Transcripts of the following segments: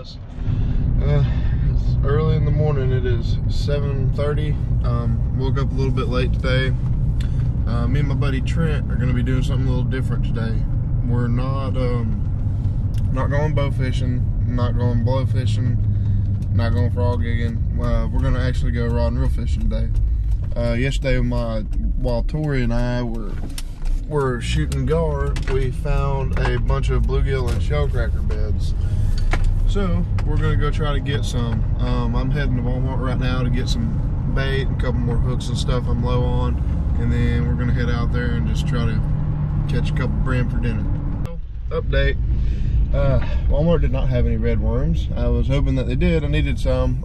It's early in the morning. It is 7:30. Woke up a little bit late today. Me and my buddy Trent are going to be doing something a little different today. We're not going bow fishing, not going blow fishing, not going frog gigging. We're going to actually go rod and reel fishing today. Yesterday, while Tori and I were shooting gar, we found a bunch of bluegill and shellcracker beds. So we're gonna go try to get some. I'm heading to Walmart right now to get some bait and a couple more hooks and stuff I'm low on, and then we're gonna head out there and just try to catch a couple brim for dinner. Update, Walmart did not have any red worms. I was hoping that they did. I needed some,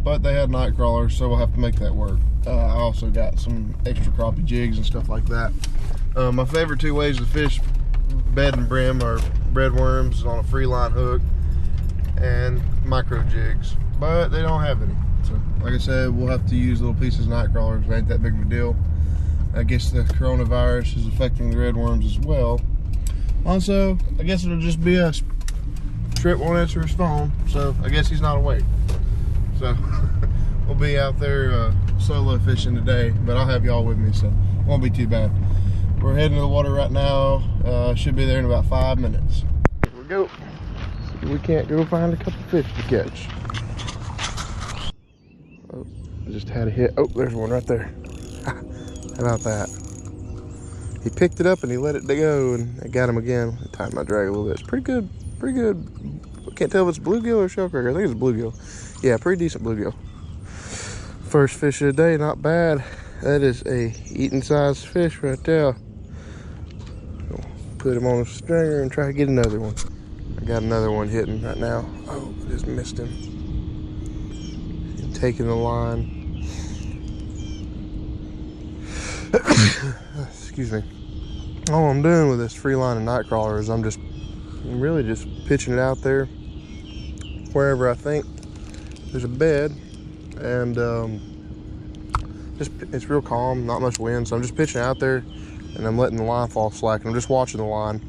but they had night crawlers, so we'll have to make that work. I also got some extra crappie jigs and stuff like that. My favorite two ways to fish bed and brim are red worms on a free line hook and micro jigs, but they don't have any. So like I said, we'll have to use little pieces of night crawlers. It ain't that big of a deal. I guess the coronavirus is affecting the red worms as well. Also, I guess it'll just be us. Trent won't answer his phone, so I guess he's not awake. So we'll be out there solo fishing today, but I'll have y'all with me, so it won't be too bad. We're heading to the water right now. Should be there in about 5 minutes. Here we go. We can't go find a couple fish to catch. Oh, I just had a hit. Oh, there's one right there. How about that? He picked it up and he let it go, and I got him again. I tightened my drag a little bit. It's pretty good. Pretty good. I can't tell if it's bluegill or shellcracker. I think it's bluegill. Yeah, pretty decent bluegill. First fish of the day, not bad. That is a eating size fish right there. Put him on a stringer and try to get another one. I got another one hitting right now. Oh, I just missed him. I'm taking the line. Excuse me. All I'm doing with this free line and night crawler is I'm really just pitching it out there wherever I think there's a bed, and it's real calm, not much wind, so I'm just pitching out there and I'm letting the line fall slack, and I'm just watching the line.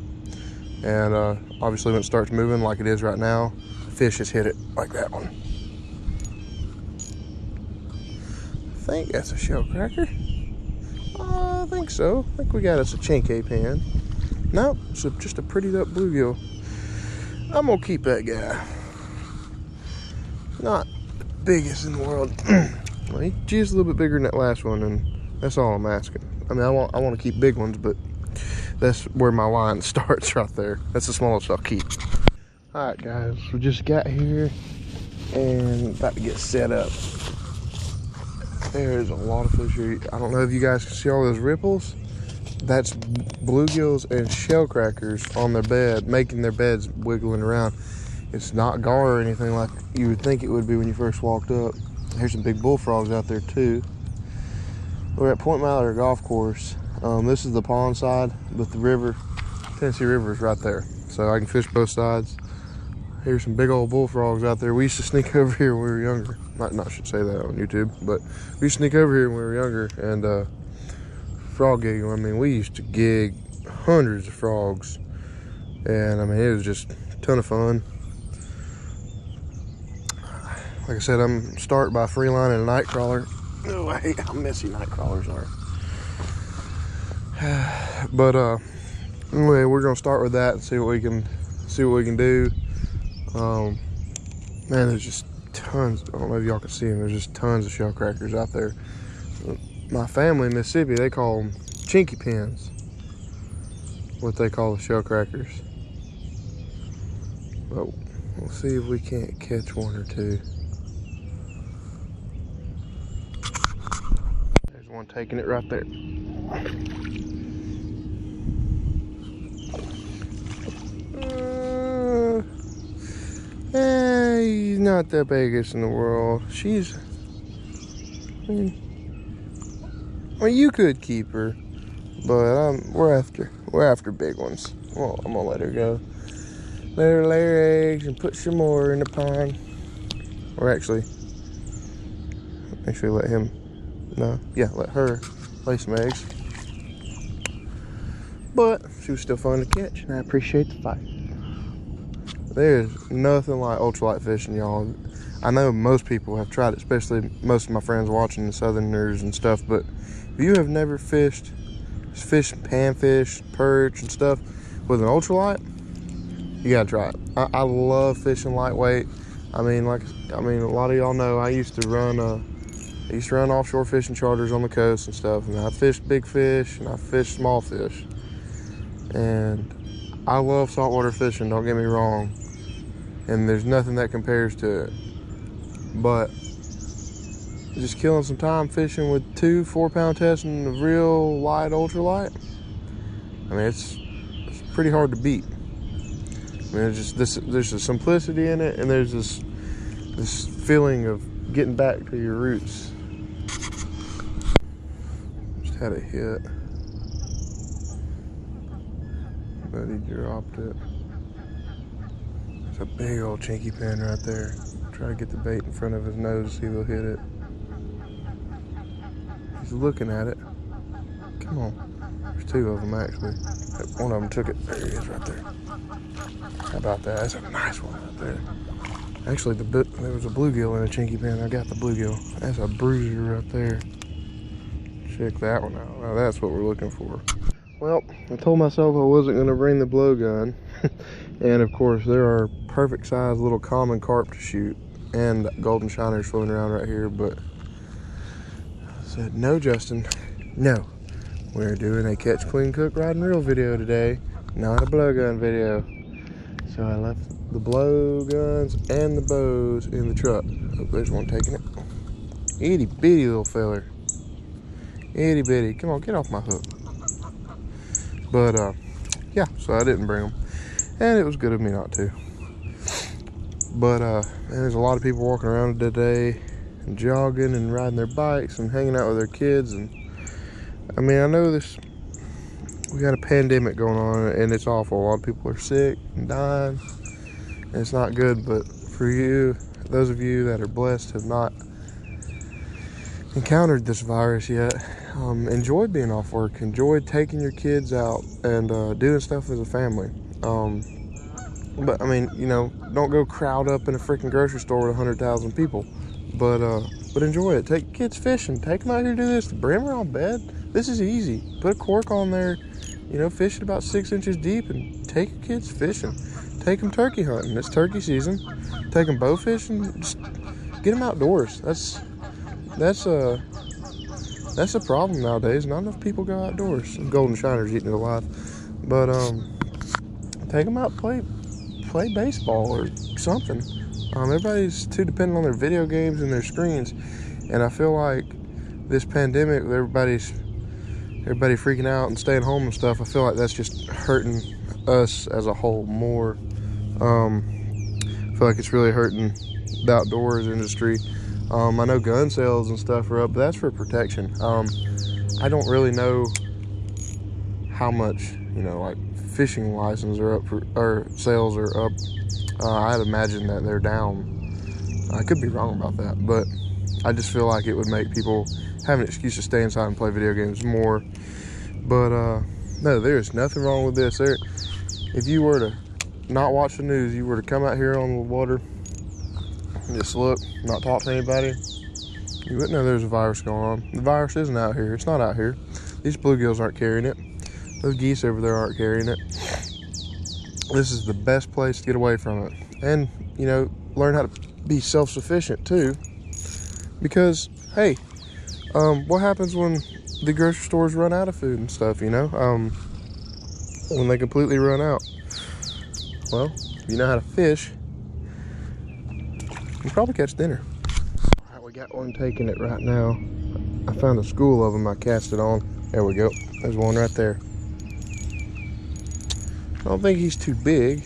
And obviously when it starts moving like it is right now, the fish just hit it like that one. I think that's a shellcracker. I think so. I think we got us a chinkay pan. Nope, it's just a prettied up bluegill. I'm gonna keep that guy. Not the biggest in the world. Well, he's just a little bit bigger than that last one, and that's all I'm asking. I mean, I want to keep big ones, but that's where my line starts right there. That's the smallest I'll keep. All right, guys, we just got here and about to get set up. There's a lot of fish here. I don't know if you guys can see all those ripples. That's bluegills and shellcrackers on their bed, making their beds wiggling around. It's not gar or anything like you would think it would be when you first walked up. There's some big bullfrogs out there too. We're at Point Malheur Golf Course. This is the pond side with the river. Tennessee River is right there, so I can fish both sides. Here's some big old bullfrogs out there. We used to sneak over here when we were younger. I should say that on YouTube, but we used to sneak over here when we were younger and frog gigging. I mean, we used to gig hundreds of frogs, and I mean, it was just a ton of fun. Like I said, I'm starting by free line and a night crawler. Oh, I hate how messy night crawlers are. But anyway, we're gonna start with that and see what we can do. Man, there's just tons. I don't know if y'all can see them. There's just tons of shellcrackers out there. My family in Mississippi, they call them chinky pins. What they call the shellcrackers. But we'll see if we can't catch one or two. There's one taking it right there. He's not the biggest in the world. She's, I mean, you could keep her, but we're after big ones. Well, I'm gonna let her go. Let her lay her eggs and put some more in the pond. Or actually let him. No, yeah, let her lay some eggs. But she was still fun to catch, and I appreciate the fight. There's nothing like ultralight fishing, y'all. I know most people have tried it, especially most of my friends watching, the Southerners and stuff, but if you have never fished panfish, perch and stuff with an ultralight, you gotta try it. I love fishing lightweight. I mean, a lot of y'all know I used to run offshore fishing charters on the coast and stuff, and I fished big fish and I fished small fish. And I love saltwater fishing, don't get me wrong, and there's nothing that compares to it. But just killing some time fishing with 2 4-pound tests and a real light ultralight, I mean, it's pretty hard to beat. I mean, there's a simplicity in it, and there's this feeling of getting back to your roots. Just had a hit, but he dropped it. There's a big old chinky pin right there. Try to get the bait in front of his nose, see if he'll hit it. He's looking at it. Come on. There's 2 of them actually. One of them took it. There he is right there. How about that? That's a nice one right there. Actually, there was a bluegill in a chinky pin. I got the bluegill. That's a bruiser right there. Check that one out. Now that's what we're looking for. Well, I told myself I wasn't going to bring the blowgun. And of course, there are perfect sized little common carp to shoot. And golden shiners floating around right here. But I said, no, Justin, no. We're doing a catch, clean, cook, ride, and reel video today. Not a blowgun video. So I left the blowguns and the bows in the truck. Oh, there's one taking it. Itty bitty little feller. Itty bitty. Come on, get off my hook. But yeah, so I didn't bring them. And it was good of me not to. But man, there's a lot of people walking around today and jogging and riding their bikes and hanging out with their kids. And I mean, I know we got a pandemic going on and it's awful. A lot of people are sick and dying, and it's not good. But for you, those of you that are blessed, have not encountered this virus yet, enjoy being off work, enjoy taking your kids out and doing stuff as a family. But I mean, you know, don't go crowd up in a freaking grocery store with 100,000 people. But enjoy it. Take kids fishing. Take them out here to do this. The brimmer on bed. This is easy. Put a cork on there. You know, fish it about 6 inches deep and take your kids fishing. Take them turkey hunting. It's turkey season. Take them bow fishing. Just get them outdoors. That's a problem nowadays. Not enough people go outdoors. Golden shiners eating it alive. But take them out, play baseball or something. Everybody's too dependent on their video games and their screens, and I feel like this pandemic, with everybody freaking out and staying home and stuff, I feel like that's just hurting us as a whole more. I feel like it's really hurting the outdoors industry. I know gun sales and stuff are up, but that's for protection. I don't really know how much, you know, like fishing licenses are up or sales are up. I'd imagine that they're down. I could be wrong about that, but I just feel like it would make people have an excuse to stay inside and play video games more. But no, there's nothing wrong with this. If you were to not watch the news, you were to come out here on the water and just look, not talk to anybody, you wouldn't know there's a virus going on. The virus isn't out here. It's not out here. These bluegills aren't carrying it. Those geese over there aren't carrying it. This is the best place to get away from it. And, you know, learn how to be self-sufficient too. Because, hey, what happens when the grocery stores run out of food and stuff, you know? When they completely run out. Well, if you know how to fish, you can probably catch dinner. All right, we got one taking it right now. I found a school of them. I cast it on. There we go. There's one right there. I don't think he's too big.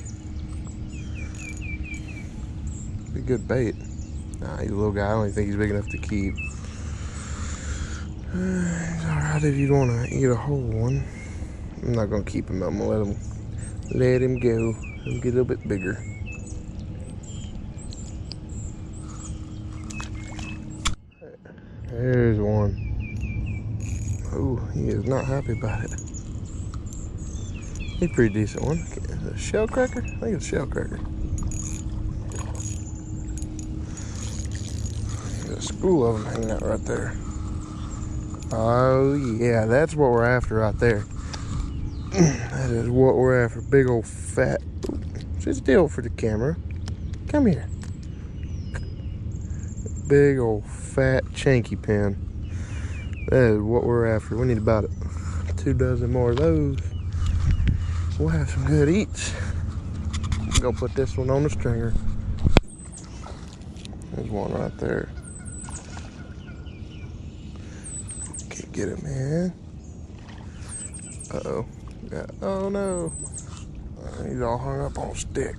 Be a good bait. Nah, he's a little guy. I don't even think he's big enough to keep. He's alright if you want to eat a whole one. I'm not going to keep him. I'm going to let him go. He'll get a little bit bigger. There's one. Oh, he is not happy about it. He's a pretty decent one. A shellcracker? I think it's a shellcracker. a school of them hanging out right there. Oh yeah, that's what we're after right there. That is what we're after. Big old fat. Sit still for the camera. Come here. Big old fat chanky pin. That is what we're after. We need about 2 dozen more of those. We'll have some good eats. I'm gonna put this one on the stringer. There's one right there. Can't get him, man. Uh-oh. Yeah. Oh no. He's all hung up on a stick.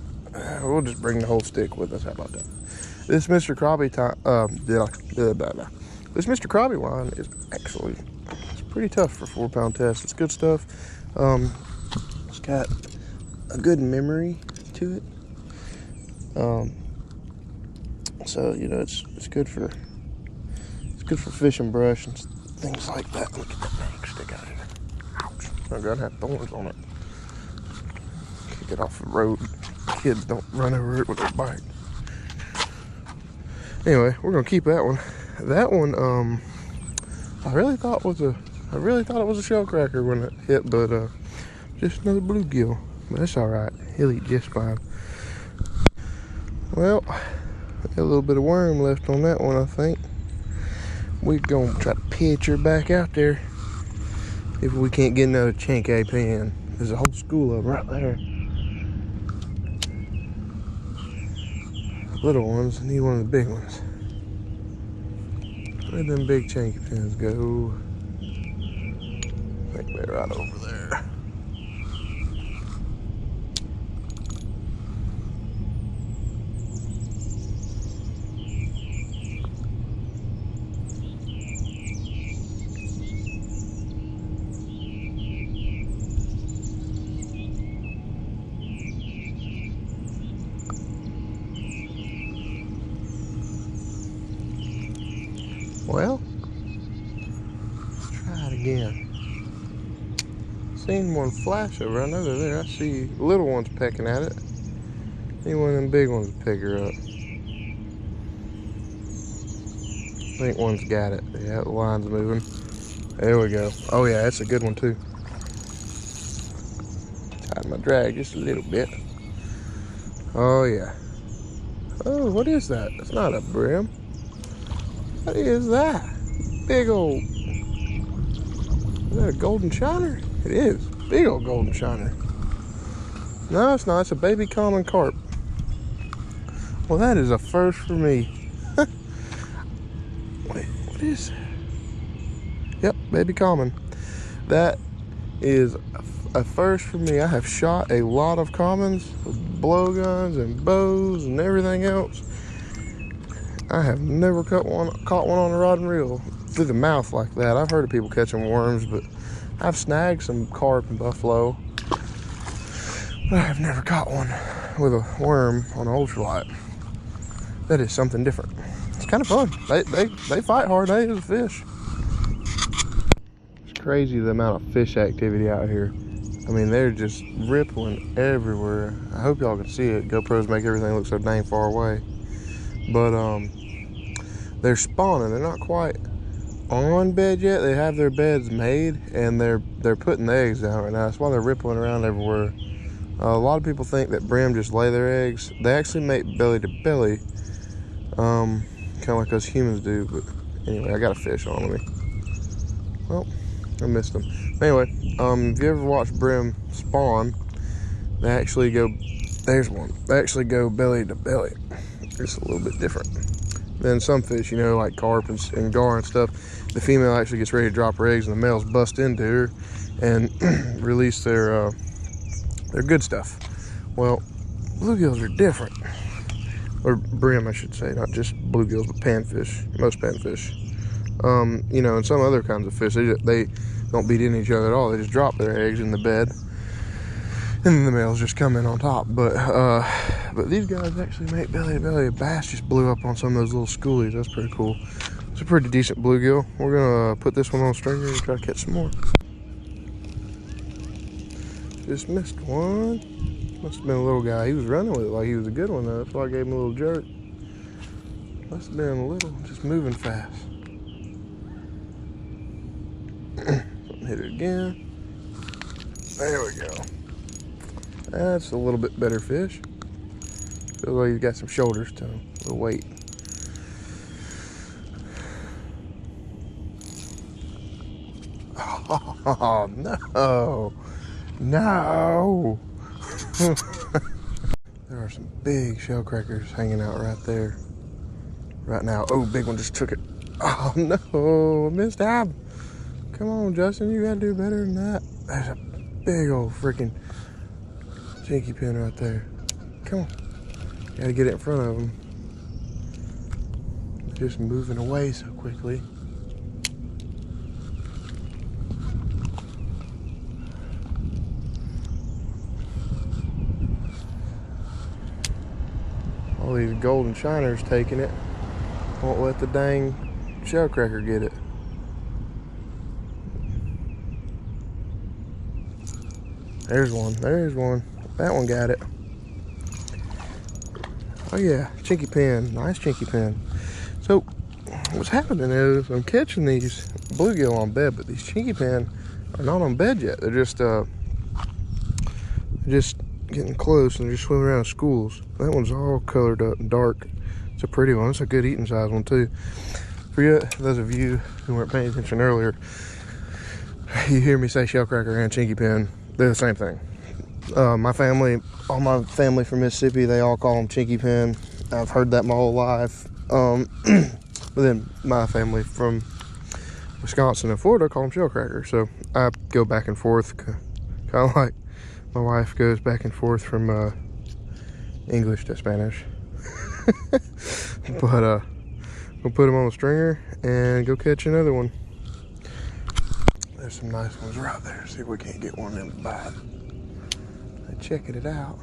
We'll just bring the whole stick with us. How about that? This Mr. Krabby This Mr. Krabby line is actually, it's pretty tough for 4-pound test. It's good stuff. It's got a good memory to it. So you know it's good for fish and brush and things like that. Look at that dang stick out of here. Ouch! My gun had thorns on it. Kick it off the road. Kids don't run over it with their bike. Anyway, we're gonna keep that one. That one, I really thought it was a shellcracker when it hit, but just another bluegill. But that's all right. He'll eat just fine. Well, got a little bit of worm left on that one, I think. We're gonna try to pitch her back out there if we can't get another chankay pan. There's a whole school of them right there. Little ones need one of the big ones. Where'd them big chanky pins go? I think they're right over there. Well, let's try it again. Seen one flash over. I know they're there. I see little ones pecking at it. Need one of them big ones to pick her up. I think one's got it. Yeah, the line's moving. There we go. Oh yeah, that's a good one too. Tied my drag just a little bit. Oh yeah. Oh, what is that? It's not a brim. What is that? Big old... Is that a golden shiner? It is. Big old golden shiner. No, it's not. It's a baby common carp. Well, that is a first for me. Wait, what is that? Yep, baby common. That is a first for me. I have shot a lot of commons with blowguns and bows and everything else. I have never caught one on a rod and reel through the mouth like that. I've heard of people catching worms, but I've snagged some carp and buffalo. But I have never caught one with a worm on an ultralight. That is something different. It's kind of fun. They fight hard. They is a fish. It's crazy the amount of fish activity out here. I mean, they're just rippling everywhere. I hope y'all can see it. GoPros make everything look so dang far away. But they're spawning. They're not quite on bed yet. They have their beds made, and they're putting the eggs down right now. That's why they're rippling around everywhere. A lot of people think that brim just lay their eggs. They actually make belly to belly, kind of like us humans do. But anyway, I got a fish on me. Well, I missed them. Anyway, if you ever watch brim spawn, they actually go. There's one. They actually go belly to belly. It's a little bit different than some fish, you know, like carp and gar and stuff. The female actually gets ready to drop her eggs, and the males bust into her and release their good stuff. Well, bluegills are different, or brim, I should say, not just bluegills, but panfish. Most panfish, you know, and some other kinds of fish, they don't beat in each other at all. They just drop their eggs in the bed, and then the males just come in on top. But these guys actually make belly to belly. A bass just blew up on some of those little schoolies. That's pretty cool. It's a pretty decent bluegill. We're gonna put this one on a stringer and try to catch some more. Just missed one. Must have been a little guy. He was running with it like he was a good one though. That's why I gave him a little jerk. Must have been a little, just moving fast. Something hit it again. There we go. That's a little bit better fish. Feels like he's got some shoulders to him, a little weight. Oh, no. No. There are some big shellcrackers hanging out right there. Right now. Oh, big one just took it. Oh, no. I missed out. Come on, Justin. You got to do better than that. There's a big old freaking jinky pin right there. Come on. Got to get it in front of him. Just moving away so quickly. All these golden shiners taking it. Won't let the dang shellcracker get it. There's one. There's one. That one got it. Oh yeah, chinky pin. Nice chinky pin. So what's happening is I'm catching these bluegill on bed, but these chinky pin are not on bed yet. They're just getting close and they're just swimming around schools. That one's all colored up and dark. It's a pretty one. It's a good eating size one too. For those of you who weren't paying attention earlier, you hear me say shellcracker and chinky pin. They're the same thing. My family, all my family from Mississippi, they all call them chinky pin. I've heard that my whole life. But then my family from Wisconsin and Florida call them shellcracker. So I go back and forth, kind of like my wife goes back and forth from English to Spanish. But we'll put them on the stringer and go catch another one. There's some nice ones right there. See if we can't get one in the bite. Checking it out.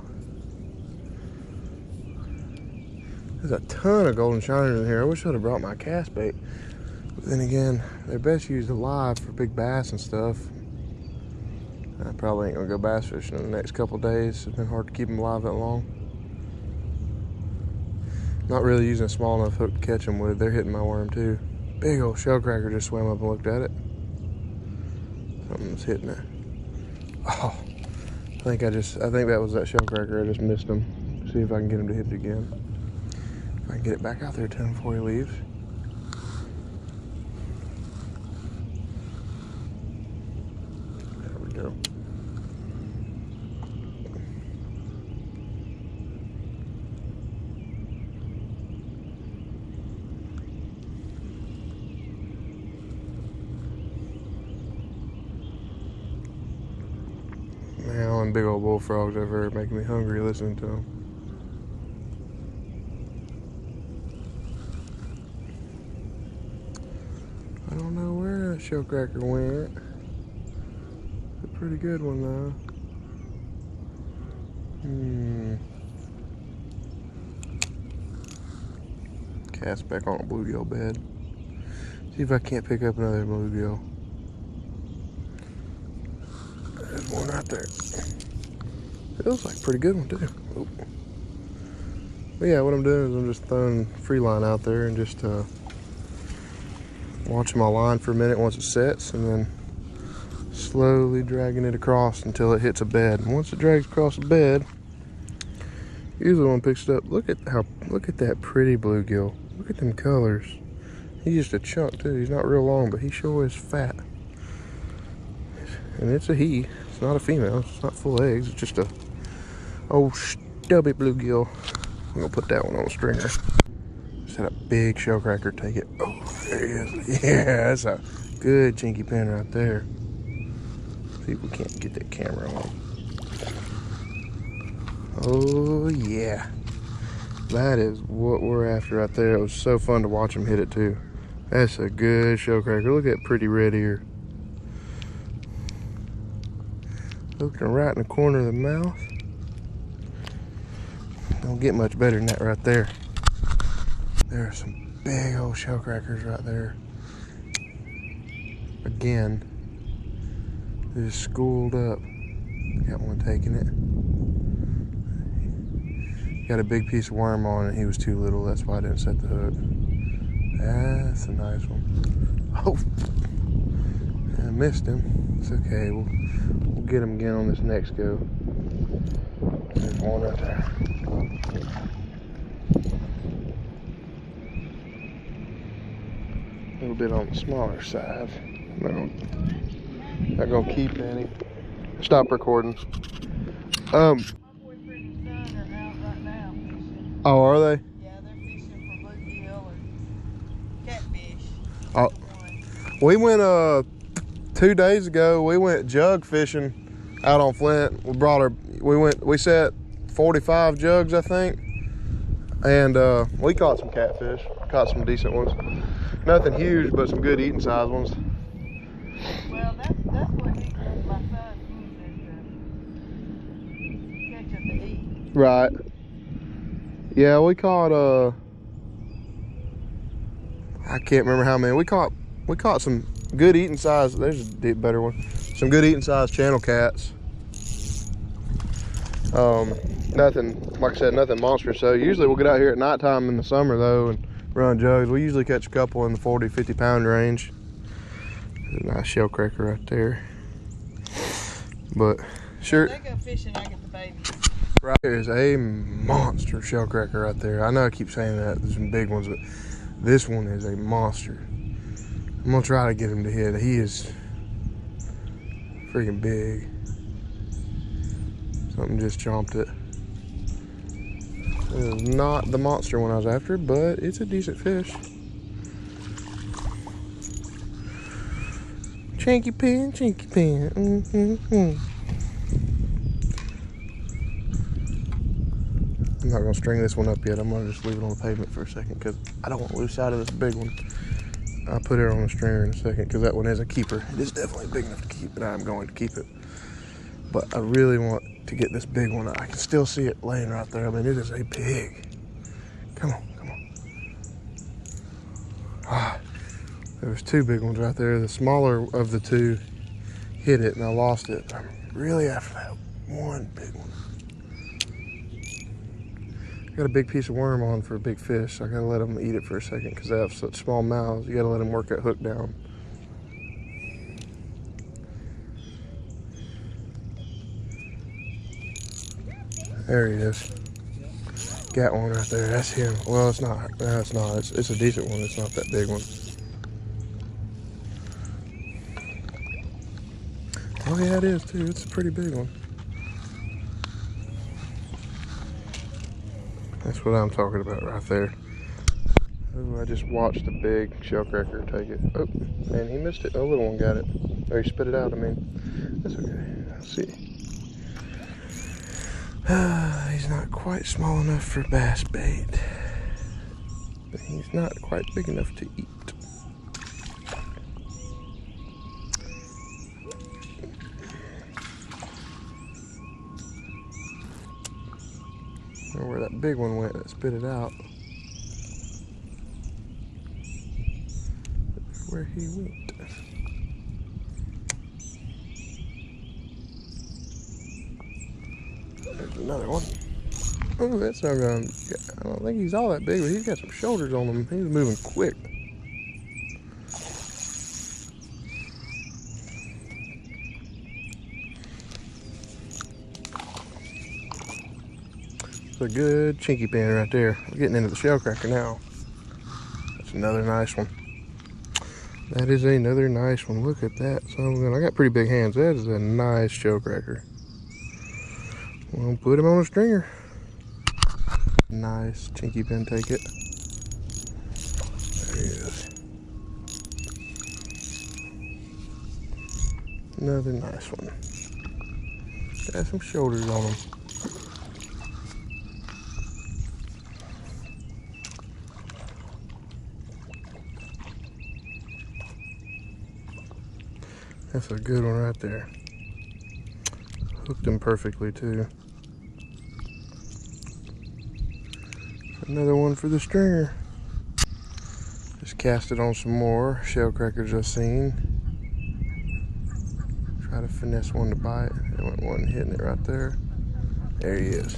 There's a ton of golden shiners in here. I wish I'd have brought my cast bait. But then again, they're best used alive for big bass and stuff. I probably ain't gonna go bass fishing in the next couple days. It's been hard to keep them alive that long. Not really using a small enough hook to catch them with. They're hitting my worm too. Big old shellcracker just swam up and looked at it. Something's hitting it. Oh, I think that was that shellcracker. I just missed him. See if I can get him to hit it again. If I can get it back out there to him before he leaves. There we go. Man, all them big old bullfrogs over there making me hungry listening to them. I don't know where that shellcracker went. It's a pretty good one though. Cast back on a bluegill bed. See if I can't pick up another bluegill. There's one right there. Feels like a pretty good one too. Oh. But yeah, what I'm doing is I'm just throwing free line out there and just watching my line for a minute once it sets, and then slowly dragging it across until it hits a bed. And once it drags across the bed, usually one picks it up. Look at that pretty bluegill. Look at them colors. He's just a chunk too. He's not real long, but he sure is fat. And it's a he. It's not a female. It's not full of eggs. It's just a old stubby bluegill. I'm gonna put that one on a stringer. Just had a big shellcracker take it. Oh, there he is. Yeah, that's a good chinky pin right there. See if we can't get that camera on. Oh yeah, that is what we're after right there. It was so fun to watch him hit it too. That's a good shellcracker. Look at that pretty red ear. Looking right in the corner of the mouth. Don't get much better than that right there. There are some big old shellcrackers right there. Again, they're just schooled up. Got one taking it. Got a big piece of worm on it. He was too little. That's why I didn't set the hook. That's a nice one. Oh, I missed him. It's okay. We'll get him again on this next go. There's one right there. A little bit on the smaller side. Not gonna keep any. Stop recording. My boyfriend and son are out right now fishing. Oh, are they? Yeah, they're fishing for bluegill and catfish. Oh, we went 2 days ago. We went jug fishing out on Flint. We set 45 jugs, I think, and we caught some catfish. Caught some decent ones. Nothing huge, but some good eating size ones. Well, that's what he does. My son uses to catch up to eat. Right. Yeah, we caught I can't remember how many. We caught some good eating size. There's a better one. Some good eating size channel cats. Nothing, like I said, nothing monstrous. So usually we'll get out here at nighttime in the summer though and run jugs. We usually catch a couple in the 40, 50 pound range. There's a nice shellcracker right there. But sure. When they go fishing, I get the baby. Right here is a monster shellcracker right there. I know I keep saying that, there's some big ones, but this one is a monster. I'm gonna try to get him to hit. He is freaking big. Something just chomped it. It is not the monster one I was after, but it's a decent fish. Chinky pin, chinky pin. I'm not gonna string this one up yet. I'm gonna just leave it on the pavement for a second because I don't want to lose sight of this big one. I'll put it on the stringer in a second because that one is a keeper. It is definitely big enough to keep, and I'm going to keep it. But I really want to get this big one. I can still see it laying right there. I mean, it is a pig. Come on, come on. Ah, there was 2 big ones right there. The smaller of the 2 hit it, and I lost it. I'm really after that one big one. I got a big piece of worm on for a big fish, so I gotta let them eat it for a second because they have such small mouths. You gotta let them work that hook down. There he is. Got one right there. That's him. Well, it's not. No, it's not. It's a decent one. It's not that big one. Oh yeah, it is too. It's a pretty big one. That's what I'm talking about right there. Oh, I just watched the big shellcracker take it. Oh, man, he missed it. The little one got it. Or he spit it out, I mean. That's okay. Let's see. He's not quite small enough for bass bait. But he's not quite big enough to eat. I don't know where that big one went that spit it out. Where he went. There's another one. Oh, that's not going. I don't think he's all that big, but he's got some shoulders on him. He's moving quick. It's a good chinky pin right there. We're getting into the shellcracker now. That's another nice one. That is another nice one. Look at that. So I got pretty big hands. That is a nice shellcracker. We'll put him on a stringer. Nice chinky pin, take it. There he is. Another nice one. Got some shoulders on him. That's a good one right there. Hooked him perfectly too. Another one for the stringer. Just cast it on some more shellcrackers I've seen. Try to finesse one to bite. There went one hitting it right there. There he is.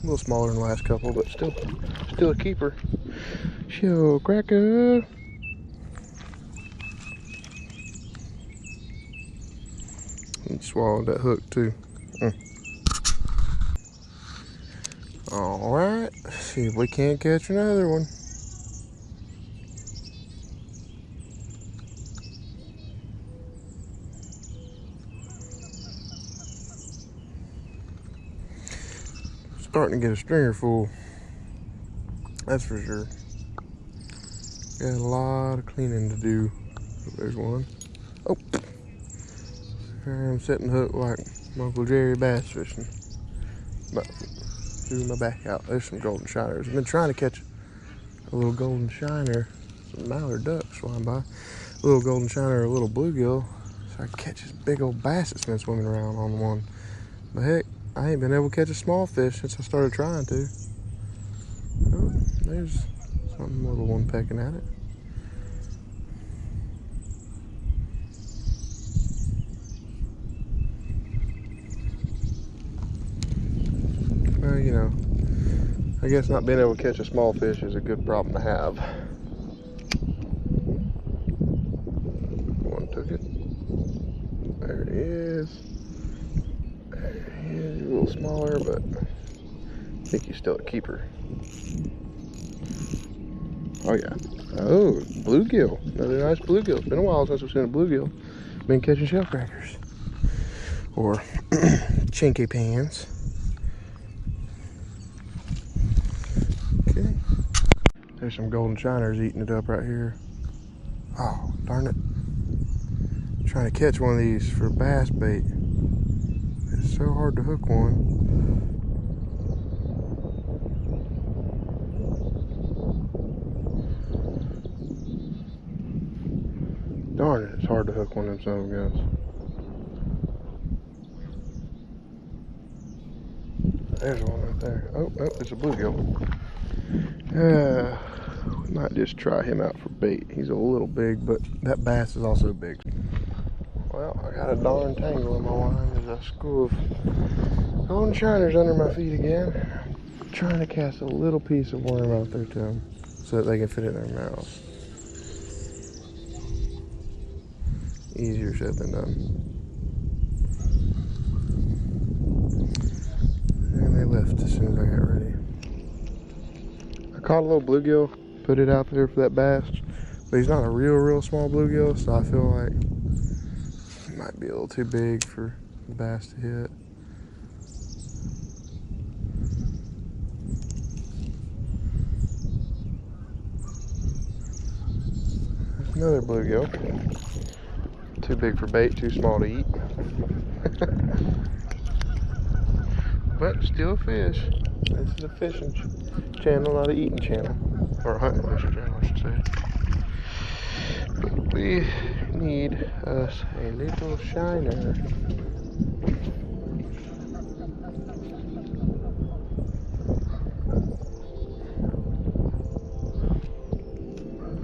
little smaller than the last couple, but still a keeper. Shellcracker. And swallowed that hook too. All right, let's see if we can't catch another one. Starting to get a stringer full, that's for sure. Got a lot of cleaning to do. Oh, there's one. Oh, I'm setting the hook like Uncle Jerry bass fishing. But threw my back out. There's some golden shiners. I've been trying to catch a little golden shiner. Some mallard ducks flying by. A little golden shiner, a little bluegill, so I can catch this big old bass that's been swimming around on one. But heck, I ain't been able to catch a small fish since I started trying to. Oh, there's some little one pecking at it. Well, you know, I guess not being able to catch a small fish is a good problem to have. One took it. There it is. He's a little smaller, but I think he's still a keeper. Oh yeah. Oh, bluegill. Another nice bluegill. It's been a while since we've seen a bluegill. Been catching shellcrackers. Or chinky pans. Okay. There's some golden shiners eating it up right here. Oh, darn it. I'm trying to catch one of these for bass bait. It's so hard to hook one. Darn it, it's hard to hook one of them son of guns. There's one right there. Oh, it's a bluegill. We might just try him out for bait. He's a little big, but that bass is also big. Well, I got a darn tangle in my line. There's a school of golden shiners under my feet again. I'm trying to cast a little piece of worm out there to them so that they can fit it in their mouths. Easier said than done. And they left as soon as I got ready. I caught a little bluegill, put it out there for that bass, but he's not a real small bluegill, so I feel like it might be a little too big for the bass to hit. There's another bluegill. Too big for bait, too small to eat. But still a fish. This is a fishing channel, not an eating channel. Or a hunting fishing channel, I should say. But we need us a little shiner.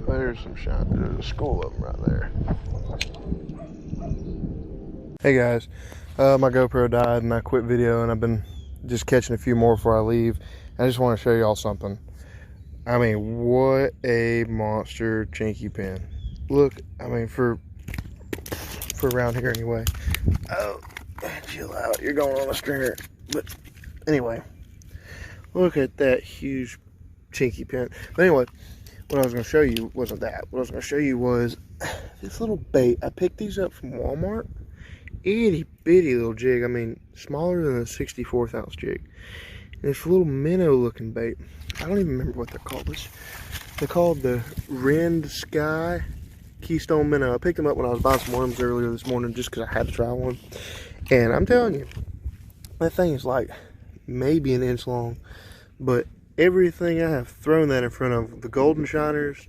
There's some shine. There's a school of them right there. Hey guys, my GoPro died and I quit video, and I've been just catching a few more before I leave. I just want to show y'all something. I mean, what a monster chinky pin. Look, I mean, for around here anyway. Oh, chill out, you're going on a stringer. But anyway, look at that huge chinky pin. But anyway, what I was going to show you wasn't that. What I was going to show you was this little bait. I picked these up from Walmart. Itty bitty little jig. I mean, smaller than a 64th ounce jig. And it's a little minnow looking bait. I don't even remember what they're called. They're called the Rend Sky Keystone Minnow. I picked them up when I was buying some worms earlier this morning just because I had to try one. And I'm telling you, that thing is like maybe an inch long. But everything I have thrown that in front of, the golden shiners,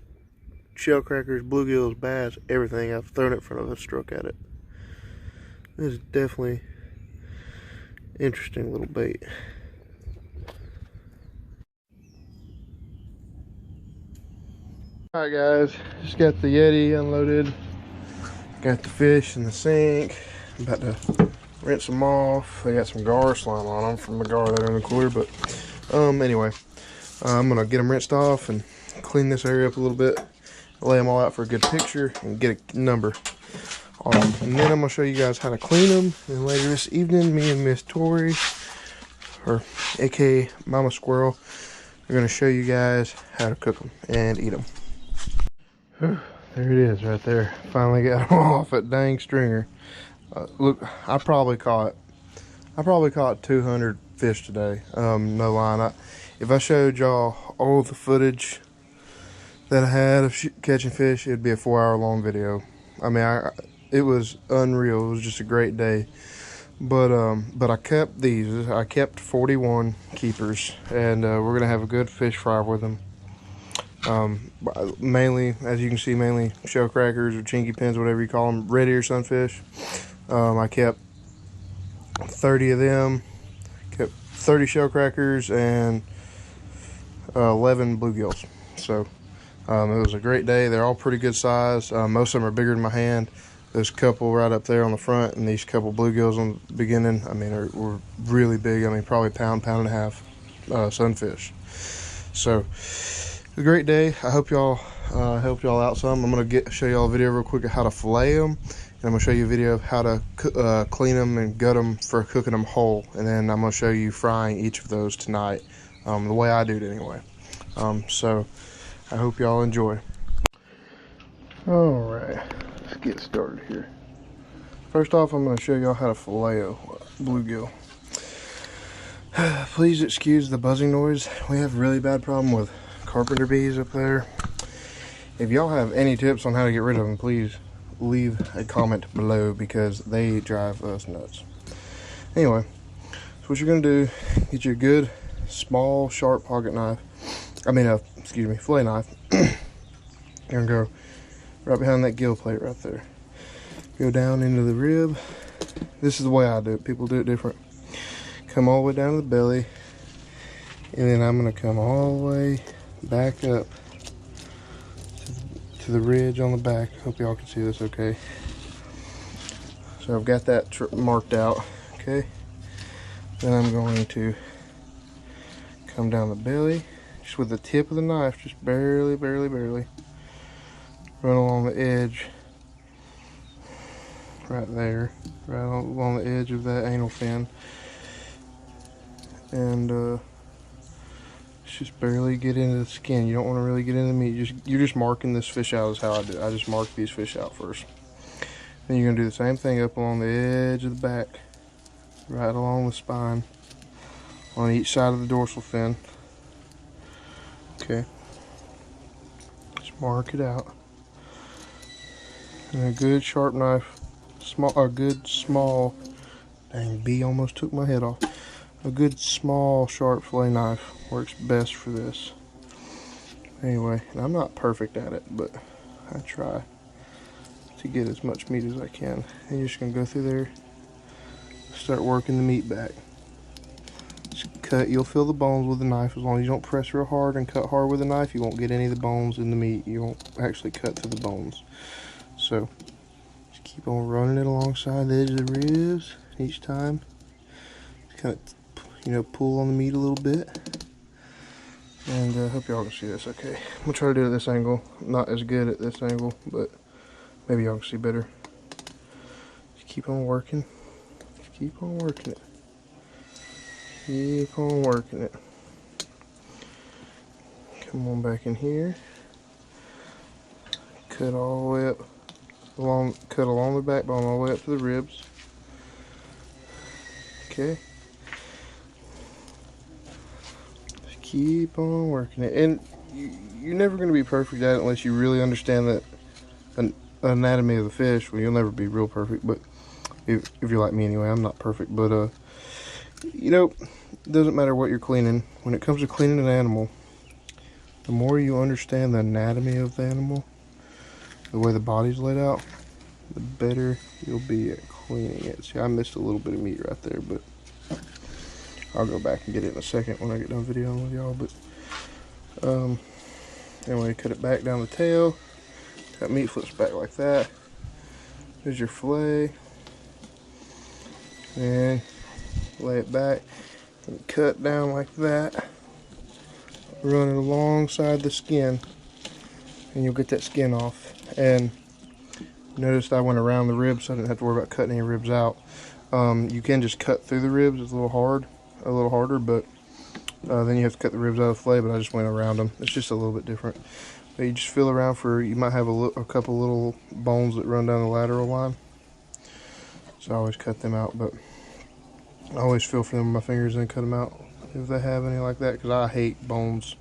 shellcrackers, bluegills, bass, everything I've thrown it in front of, a stroke at it. This is definitely interesting little bait. Alright guys, just got the Yeti unloaded. Got the fish in the sink. I'm about to rinse them off. They got some gar slime on them from the gar that are in the cooler, but Anyway, I'm gonna get them rinsed off and clean this area up a little bit, lay them all out for a good picture, and get a number. And then I'm gonna show you guys how to clean them. And later this evening, me and Miss Tori, or aka Mama Squirrel, are gonna show you guys how to cook them and eat them. There it is, right there. Finally got them off that dang stringer. Look, I probably caught 200 fish today. No line. If I showed y'all all the footage that I had of catching fish, it'd be a 4-hour long video. I mean, it was unreal. It was just a great day. But I kept these. I kept 41 keepers, and we're gonna have a good fish fry with them. Mainly, as you can see, mainly shellcrackers or chinky pins, whatever you call them, red ear sunfish. I kept 30 of them. Kept 30 shellcrackers and 11 bluegills. So it was a great day. They're all pretty good size. Most of them are bigger than my hand. There's a couple right up there on the front, and these couple bluegills on the beginning, I mean, were really big. I mean, probably pound and a half sunfish. So it was a great day. I hope y'all helped y'all out some. I'm gonna show y'all a video real quick of how to fillet them, and I'm gonna show you a video of how to clean them and gut them for cooking them whole. And then I'm gonna show you frying each of those tonight, the way I do it anyway. So I hope y'all enjoy. All right. Let's get started here. First off, I'm going to show y'all how to fillet a bluegill. Please excuse the buzzing noise. We have a really bad problem with carpenter bees up there. If y'all have any tips on how to get rid of them, please leave a comment below, because they drive us nuts. Anyway, so what you're going to do, get you a good small sharp pocket knife. Fillet knife. You're going to go right behind that gill plate right there. Go down into the rib. This is the way I do it. People do it different. Come all the way down to the belly. And then I'm going to come all the way back up to the ridge on the back. Hope y'all can see this okay. So I've got that marked out. Okay. Then I'm going to come down the belly. Just with the tip of the knife. Just barely. Run along the edge right there, right along the edge of that anal fin, and just barely get into the skin. You don't want to really get into the meat. You're just marking this fish out. Is how I do it. I just mark these fish out first. Then you're gonna do the same thing up along the edge of the back, right along the spine, on each side of the dorsal fin. Okay, just mark it out. And a good sharp knife, dang, bee almost took my head off. A good small sharp fillet knife works best for this. Anyway, and I'm not perfect at it, but I try to get as much meat as I can. And you're just gonna go through there, start working the meat back. Just cut, you'll feel the bones with the knife. As long as you don't press real hard and cut hard with the knife, you won't get any of the bones in the meat. You won't actually cut through the bones. So just keep on running it alongside the edge of the ribs each time. Just kind of, pull on the meat a little bit. And I hope y'all can see this okay. I'm gonna try to do it at this angle. Not as good at this angle, but maybe y'all can see better. Just keep on working. Just keep on working it. Keep on working it. Come on back in here. Cut all the way up. Cut along the backbone all the way up to the ribs. Okay. Just keep on working it. And you're never going to be perfect at it unless you really understand the anatomy of the fish. Well, you'll never be real perfect, but if you're like me anyway, I'm not perfect. But it doesn't matter what you're cleaning. When it comes to cleaning an animal, the more you understand the anatomy of the animal, the way the body's laid out, the better you'll be at cleaning it. See, I missed a little bit of meat right there, but I'll go back and get it in a second when I get done videoing with y'all. But anyway, cut it back down the tail. That meat flips back like that. There's your fillet. And lay it back and cut down like that. run it alongside the skin, and you'll get that skin off. And noticed I went around the ribs, so I didn't have to worry about cutting any ribs out. You can just cut through the ribs. It's a little harder, but then you have to cut the ribs out of the fillet, but I just went around them. It's just a little bit different. But you just feel around for, you might have a couple little bones that run down the lateral line. So I always cut them out, but I always feel for them with my fingers and cut them out if they have any like that, because I hate bones.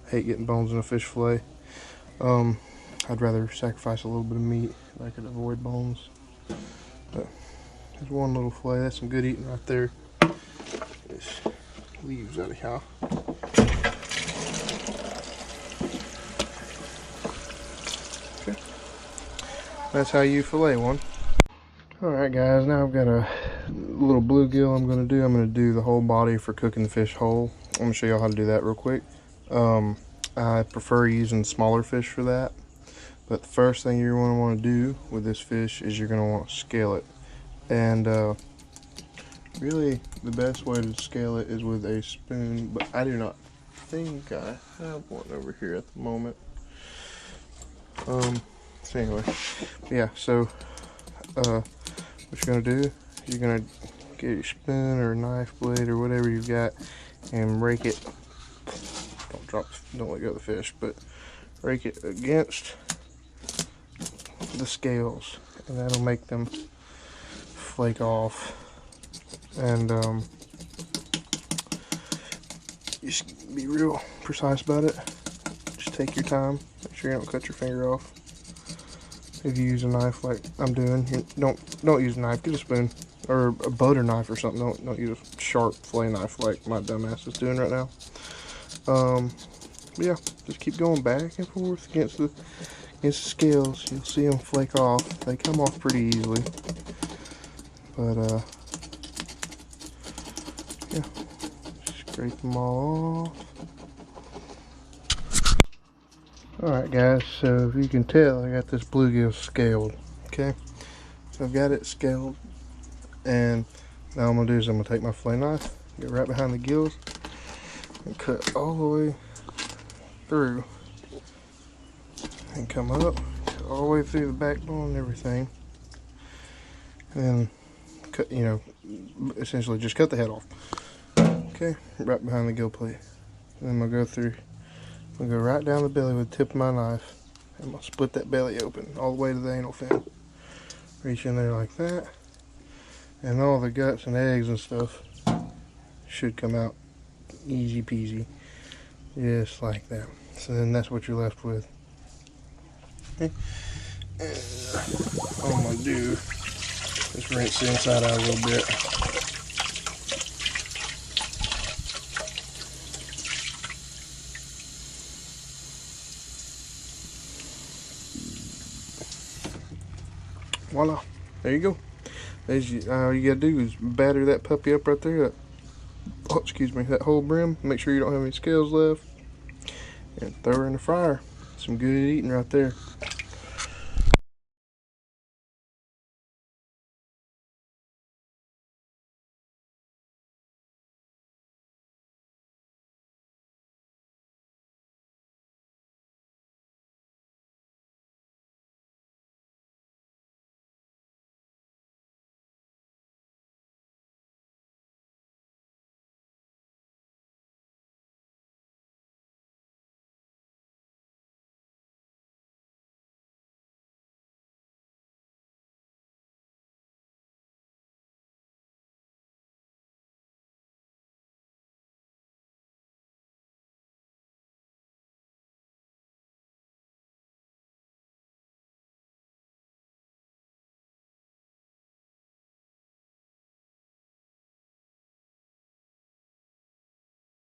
I hate getting bones in a fish fillet. I'd rather sacrifice a little bit of meat if I could avoid bones. But there's one little fillet. That's some good eating right there. Just leaves out of here. Okay. That's how you fillet one. Alright guys, now I've got a little bluegill I'm going to do the whole body for cooking the fish whole. I'm going to show y'all how to do that real quick. I prefer using smaller fish for that. But the first thing you're going to want to do with this fish is you're going to want to scale it. And really the best way to scale it is with a spoon, but I do not think I have one over here at the moment. So anyway, yeah, so what you're going to do is you're going to get your spoon or knife blade or whatever you've got and rake it. Don't let go of the fish, but rake it against the scales, and that'll make them flake off. And just be real precise about it. Just take your time, make sure you don't cut your finger off. If you use a knife like I'm doing, don't use a knife, get a spoon or a butter knife or something. Don't use a sharp fillet knife like my dumbass is doing right now. Yeah, just keep going back and forth against the scales. You'll see them flake off. They come off pretty easily, but yeah, scrape them all off. Alright guys, so if you can tell, I got this bluegill scaled. Okay, so I've got it scaled, and now I'm gonna do is I'm gonna take my fillet knife, get right behind the gills, and cut all the way through, and come up all the way through the backbone and everything, and then cut, you know, essentially just cut the head off. Okay, right behind the gill plate. And then I'm gonna go through, I'm gonna go right down the belly with the tip of my knife, and I'm gonna split that belly open all the way to the anal fin. Reach in there like that, and all the guts and eggs and stuff should come out easy peasy. Just like that. So then that's what you're left with. Okay. And all I'm going to do is rinse the inside out a little bit. Voila. There you go. All you got to do is batter that puppy up right there. Oh, excuse me, that whole brim. Make sure you don't have any scales left, and throw her in the fryer. Some good eating right there.